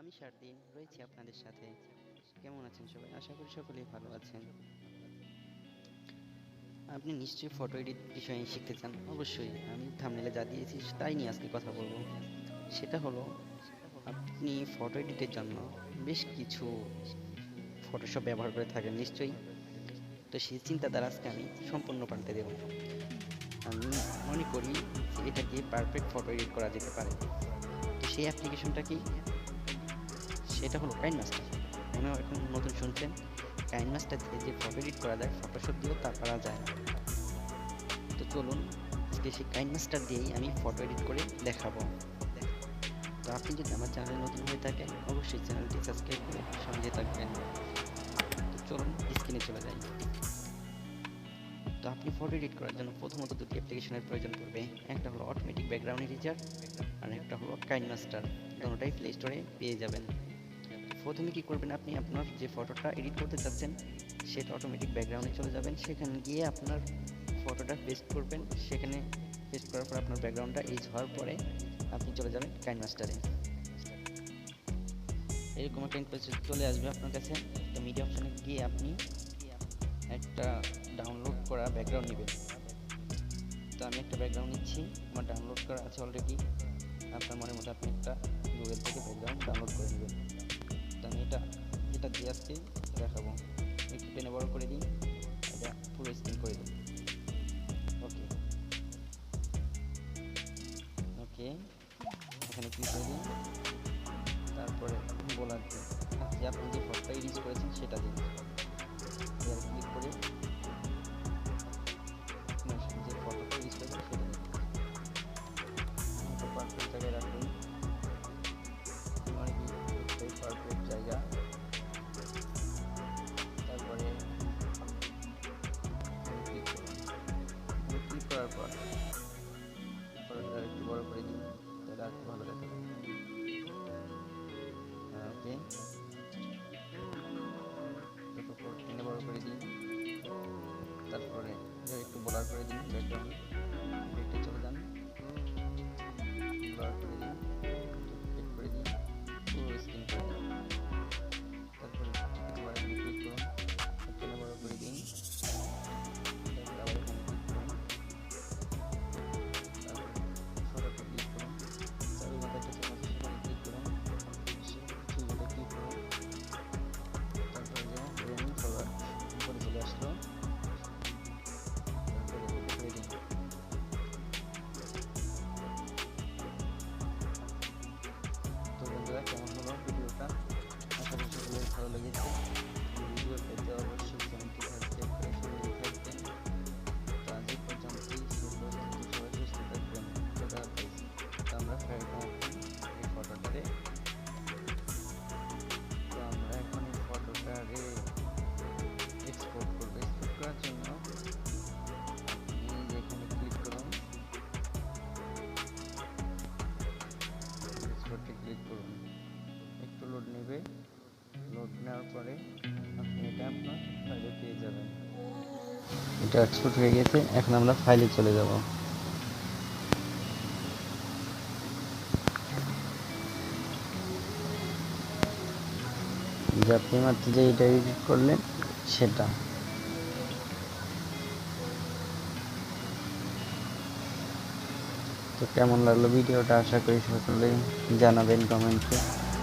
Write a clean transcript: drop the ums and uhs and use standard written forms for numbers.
আমি শারদিন রয়েছি আপনাদের সাথে। কেমন আছেন সবাই? আশা করি সকলেই ভালো আছেন। আপনি নিশ্চয়ই ফটো এডিট বিষয়ে শিখতে চান। অবশ্যই আমি থাম্বনেলে যা দিয়েছি তাই নিয়ে আজকে কথা বলবো। সেটা হলো, আপনি ফটো এডিটের জন্য বেশ কিছু ফটোশপ ব্যবহার করে থাকেন নিশ্চয়ই। তো সেই চিন্তাধারা আজকে আমি সম্পূর্ণ পাল্টে দেব। আমি মনে করি যে এটা দিয়ে পারফেক্ট ফটো এডিট করা যেতে পারে। তো সেই অ্যাপ্লিকেশনটা কি? সেটা হলো কাইনমাস্টার। মনে হয় এখন নতুন শুনছেন। কাইনমাস্টার দিয়ে যে ফটো এডিট করা যায়, ফটোশপ দিয়েও তা করা যায়। তো চলুন আজকে সেই কাইনমাস্টার দিয়েই আমি ফটো এডিট করে দেখাবো। তো আপনি যদি আমার চ্যানেলে নতুন হয়ে থাকেন, অবশ্যই চ্যানেলটি সাবস্ক্রাইব করে সঙ্গে থাকবেন। তো চলুন স্ক্রিনে চলে যাই। তো আপনি ফটো এডিট করার জন্য প্রথমত দুটি অ্যাপ্লিকেশনের প্রয়োজন পড়বে। একটা হলো অটোমেটিক ব্যাকগ্রাউন্ড এডিটর, আর একটা হলো কাইনমাস্টার। দুটোটাই প্লে স্টোরে পেয়ে যাবেন। প্রথমে কি করবেন, আপনি আপনার যে ফটোটা এডিট করতে চাচ্ছেন সেটা অটোমেটিক ব্যাকগ্রাউন্ডে চলে যাবেন। সেখানে গিয়ে আপনার ফটোটা পেস্ট করবেন। সেখানে পেস্ট করার পর আপনার ব্যাকগ্রাউন্ডটা এডিট হওয়ার পরে আপনি চলে যাবেন কাইনমাস্টারে। এরকম একটা ইন্টারফেস চলে আসবে আপনার কাছে। তো মিডিয়া অপশনে গিয়ে আপনি একটা ডাউনলোড করা ব্যাকগ্রাউন্ড নেবেন। তো আমি একটা ব্যাকগ্রাউন্ড নিচ্ছি, আমার ডাউনলোড করা আছে অলরেডি। আপনার মনের মতো আপনি একটা গুগল থেকে ব্যাকগ্রাউন্ড ডাউনলোড করে নেবেন। তো আমি এটা দিয়ে আজকে দেখাবো। একটু টেনে বড় করে দিই, এটা পুরো স্ক্রিন করে দিই। ওকে ওকে, এখানে ক্লিক করে দিন। তারপরে বলার দিন যে আপনি যে ফটোটা এডিট করেছেন সেটা দিন। এবার ক্লিক করে যে ফটোটা এডিট করেছেন সেটা দিন। পারফেক্ট জায়গায় রাখুন, আমার পারফেক্ট জায়গা। তারপরে ক্লিক করার পর ফটোটা একটু বড় করে দিন, তাহলে আর ভালো দেখাবে। ওকে, টেনে বড় করে দিন। তারপরে একটু ব্লার করে দিন ব্যাকগ্রাউন্ড, ইফেক্টে চলে যান, ব্লার করে দিন, ইফেক্ট করে দিন, পুরো স্ক্রিন করে দিন। তারপরে আবার এখানে ক্লিক করুন, টেনে বড় করে দিন। তারপরে আবার এখানে ক্লিক করুন, তারপরে ফটোতে ক্লিক করুন, চাবি মাথা একটা চাপ আছে সেখানে ক্লিক করুন, সেইভাবে ক্লিক করুন। তারপরে যে ব্রেন ফরওয়ার্ড উপরে চলে আসলো, কেমন হলো ভিডিওটা? আশা করি সকলের ভালো লেগেছে। ভিডিও পেতে অবশ্যই চ্যানেলটি সাবস্ক্রাইব করে সঙ্গে থাকবেন। তো আজ এই পর্যন্তই। সবাই সুস্থ থাকবেন। খোদা হাফেজ। তো আমরা এই ফটোটারে এক্সপোর্ট করবো। এক্সপোর্ট করার জন্য আপনি যেখানে ক্লিক করুন, এক্সপোর্টে ক্লিক করুন, একটু লোড নেবে। লোড নেওয়ার পরে আপনি এটা আপনার ফাইলে পেয়ে যাবেন। এটা এক্সপোর্ট হয়ে গেছে, এখন আমরা ফাইলে চলে যাব। যে আপনি মাত্র যে এটা এডিট করলেন সেটা। তো কেমন লাগলো ভিডিওটা? আশা করি সকলেই জানাবেন কমেন্টে।